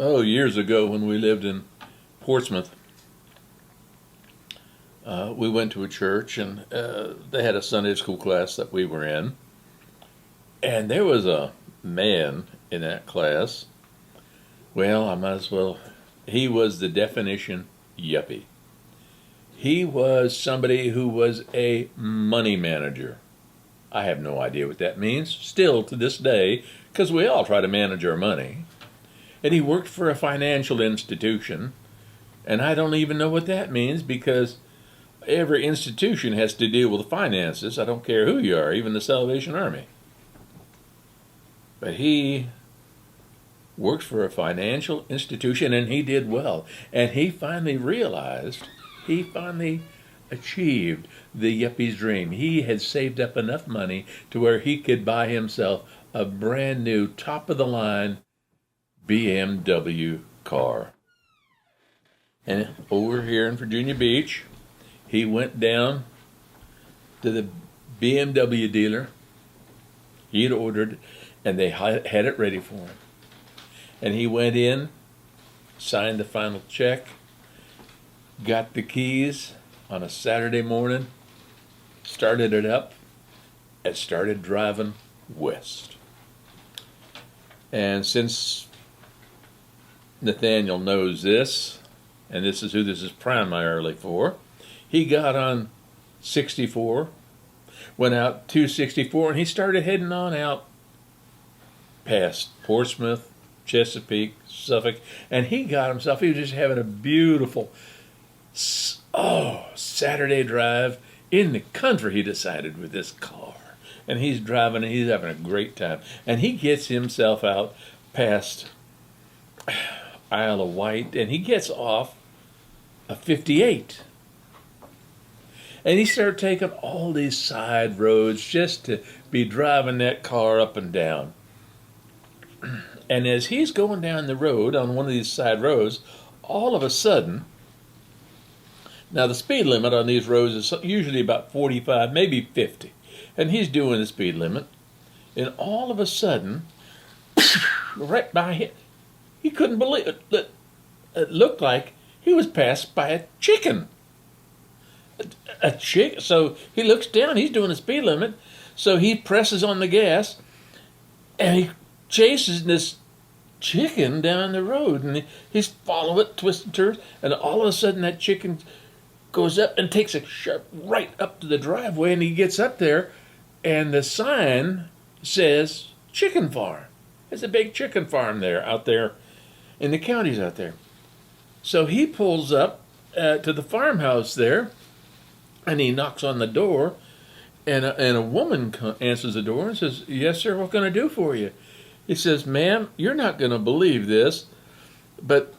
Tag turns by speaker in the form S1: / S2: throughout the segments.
S1: Oh, years ago when we lived in Portsmouth, we went to a church and they had a Sunday school class that we were in. And there was a man in that class. Well, I might as well. He was the definition yuppie. He was somebody who was a money manager. I have no idea what that means, still to this day, because we all try to manage our money. And he worked for a financial institution, and I don't even know what that means because every institution has to deal with the finances. I don't care who you are, even the Salvation Army. But he worked for a financial institution, and he did well. And he finally realized, he finally achieved the yuppie's dream. He had saved up enough money to where he could buy himself a brand new, top-of-the-line BMW car. And over here in Virginia Beach, he went down to the BMW dealer. He had ordered, and they had it ready for him. And he went in, signed the final check, got the keys on a Saturday morning, started it up, and started driving west. And since Nathaniel knows this, and this is who this is primarily for, he got on 64, went out 264, and he started heading on out past Portsmouth, Chesapeake, Suffolk, and he got himself, he was just having a beautiful, Saturday drive in the country, he decided, with this car. And he's driving, and he's having a great time. And he gets himself out past Isle of Wight, and he gets off a 58. And he started taking all these side roads just to be driving that car up and down. And as he's going down the road on one of these side roads, all of a sudden, now the speed limit on these roads is usually about 45, maybe 50. And he's doing the speed limit. And all of a sudden, right by him, he couldn't believe it. It looked like he was passed by a chicken. A chicken. So he looks down, he's doing the speed limit. So he presses on the gas, and he chases this chicken down the road, and he's following it, twisting turns, and all of a sudden that chicken goes up and takes a sharp right up to the driveway, and he gets up there, and the sign says chicken farm. There's a big chicken farm there, out there in the counties out there. So he pulls up to the farmhouse there, and he knocks on the door, and a woman answers the door and says, "Yes, sir, what can I do for you?" He says, "Ma'am, you're not going to believe this, but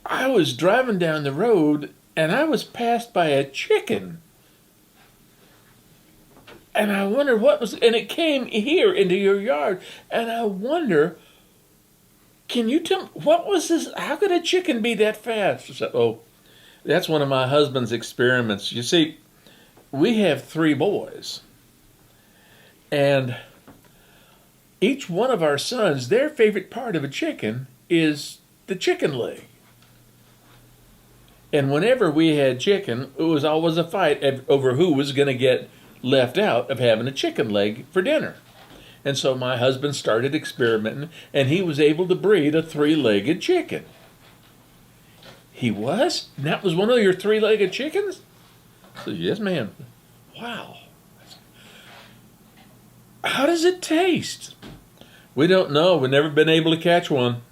S1: I was driving down the road and I was passed by a chicken. And I wonder and it came here into your yard. And I wonder, can you tell me, what was this? How could a chicken be that fast?" I said, that's one of my husband's experiments. You see, we have 3 boys. And each one of our sons, their favorite part of a chicken is the chicken leg. And whenever we had chicken, it was always a fight over who was going to get left out of having a chicken leg for dinner. And so my husband started experimenting, and he was able to breed a 3-legged chicken. He was? And that was one of your 3-legged chickens? I said, "Yes, ma'am." Wow. How does it taste? We don't know. We've never been able to catch one.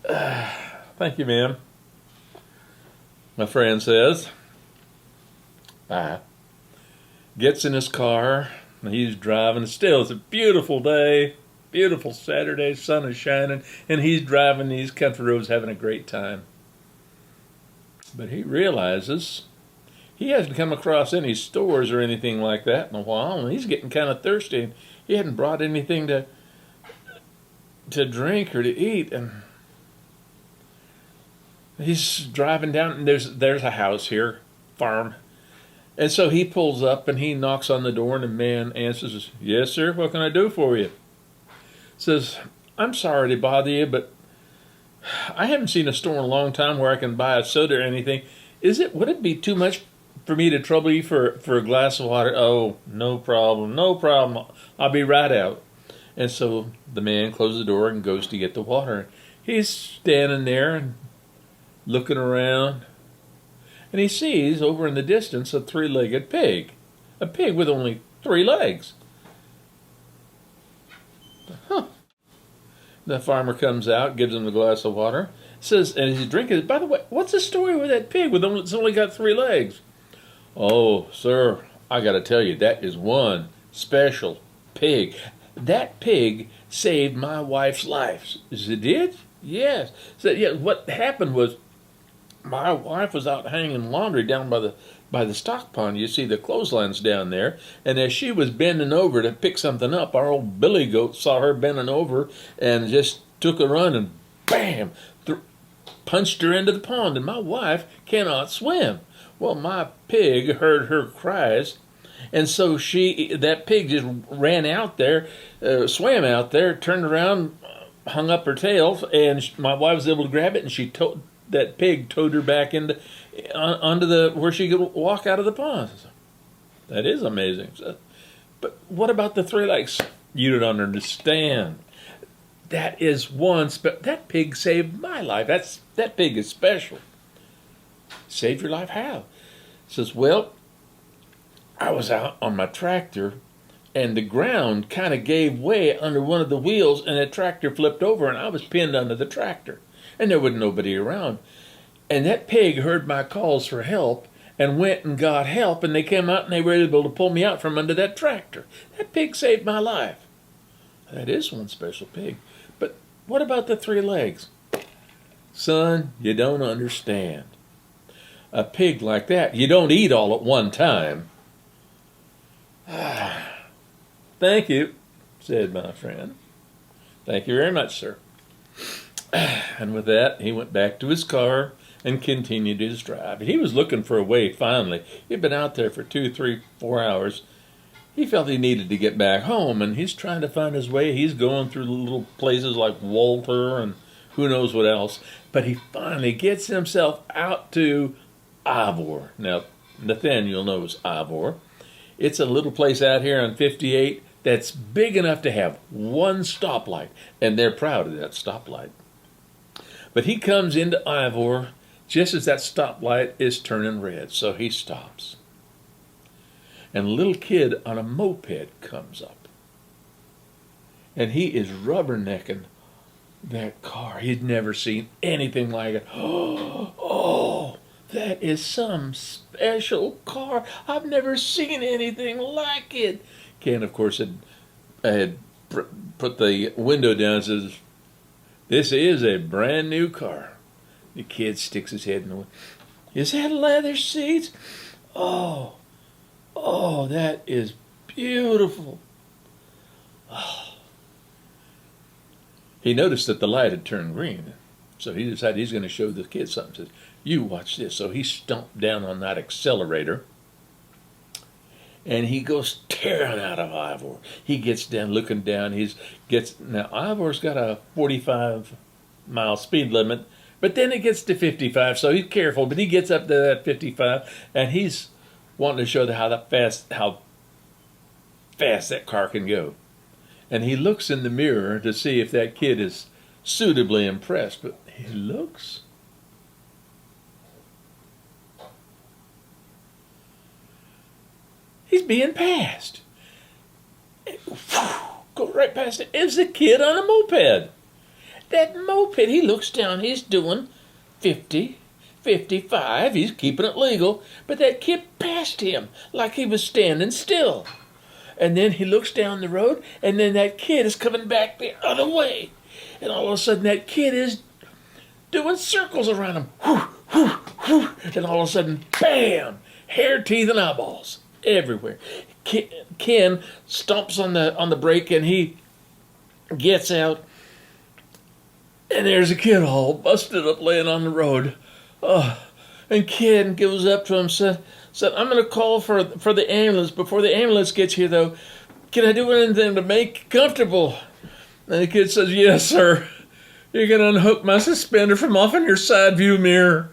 S1: Thank you, ma'am. My friend says. Gets in his car, and he's driving. Still, it's a beautiful day. Beautiful Saturday. Sun is shining. And he's driving these country roads, having a great time. But he realizes he hasn't come across any stores or anything like that in a while, and he's getting kind of thirsty. He hadn't brought anything to drink or to eat, and he's driving down, and there's a house here, farm. And so he pulls up, and he knocks on the door, and the man answers, "Yes, sir, what can I do for you?" Says, "I'm sorry to bother you, but I haven't seen a store in a long time where I can buy a soda or anything. Would it be too much for me to trouble you for a glass of water? Oh, no problem, no problem. I'll be right out. And so the man closes the door and goes to get the water. He's standing there and looking around, and he sees over in the distance a three-legged pig. A pig with only 3 legs. Huh. The farmer comes out, gives him the glass of water, says, and he's drinking it. By the way, what's the story with that pig it's only got 3 legs? Oh, sir, I got to tell you, that is one special pig. That pig saved my wife's life. It did? Yes. So, yeah, what happened was my wife was out hanging laundry down by the stock pond. You see the clotheslines down there, and as she was bending over to pick something up, our old billy goat saw her bending over and just took a run and bam, punched her into the pond. And my wife cannot swim. Well, my pig heard her cries, and so that pig just ran out there, swam out there, turned around, hung up her tail, and my wife was able to grab it, and that pig towed her back onto where she could walk out of the pond. That is amazing. But what about the 3 legs? You don't understand. That is that pig saved my life. That pig is special. Saved your life how? Says, well, I was out on my tractor, and the ground kind of gave way under one of the wheels, and the tractor flipped over, and I was pinned under the tractor. And there wasn't nobody around. And that pig heard my calls for help and went and got help, and they came out and they were able to pull me out from under that tractor. That pig saved my life. That is one special pig. But what about the 3 legs? Son, you don't understand. A pig like that, you don't eat all at one time. Thank you, said my friend. Thank you very much, sir. And with that, he went back to his car and continued his drive. He was looking for a way finally. He'd been out there for 2, 3, 4 hours. He felt he needed to get back home, and he's trying to find his way. He's going through little places like Walter and who knows what else. But he finally gets himself out to Ivor. Now, Nathaniel knows Ivor. It's a little place out here on 58 that's big enough to have one stoplight, and they're proud of that stoplight. But he comes into Ivor just as that stoplight is turning red, so he stops. And a little kid on a moped comes up. And he is rubbernecking that car. He'd never seen anything like it. Oh, that is some special car. I've never seen anything like it. Ken, of course, had put the window down and says, "This is a brand new car." The kid sticks his head in the window. "Is that leather seats? Oh, that is beautiful." Oh. He noticed that the light had turned green, so he decided he's going to show the kid something. He says, "You watch this." So he stomped down on that accelerator, and he goes tearing out of Ivor. He gets down, looking down. Now Ivor's got a 45-mile speed limit, but then it gets to 55, so he's careful. But he gets up to that 55, and he's wanting to show how fast that car can go. And he looks in the mirror to see if that kid is suitably impressed. But he looks. He's being passed. Go right past it. It's a kid on a moped. That moped, he looks down, he's doing 50, 55, he's keeping it legal, but that kid passed him like he was standing still. And then he looks down the road, and then that kid is coming back the other way. And all of a sudden that kid is doing circles around him. And all of a sudden, bam! Hair, teeth, and eyeballs everywhere. Ken stomps on the brake, and he gets out. And there's a kid all busted up laying on the road. And Ken goes up to him and said, "I'm going to call for the ambulance. Before the ambulance gets here, though, can I do anything to make you comfortable?" And the kid says, "Yes, sir. You can unhook my suspender from off in your side view mirror.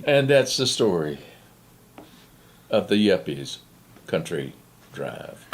S1: And that's the story of the Yuppie's Country Drive.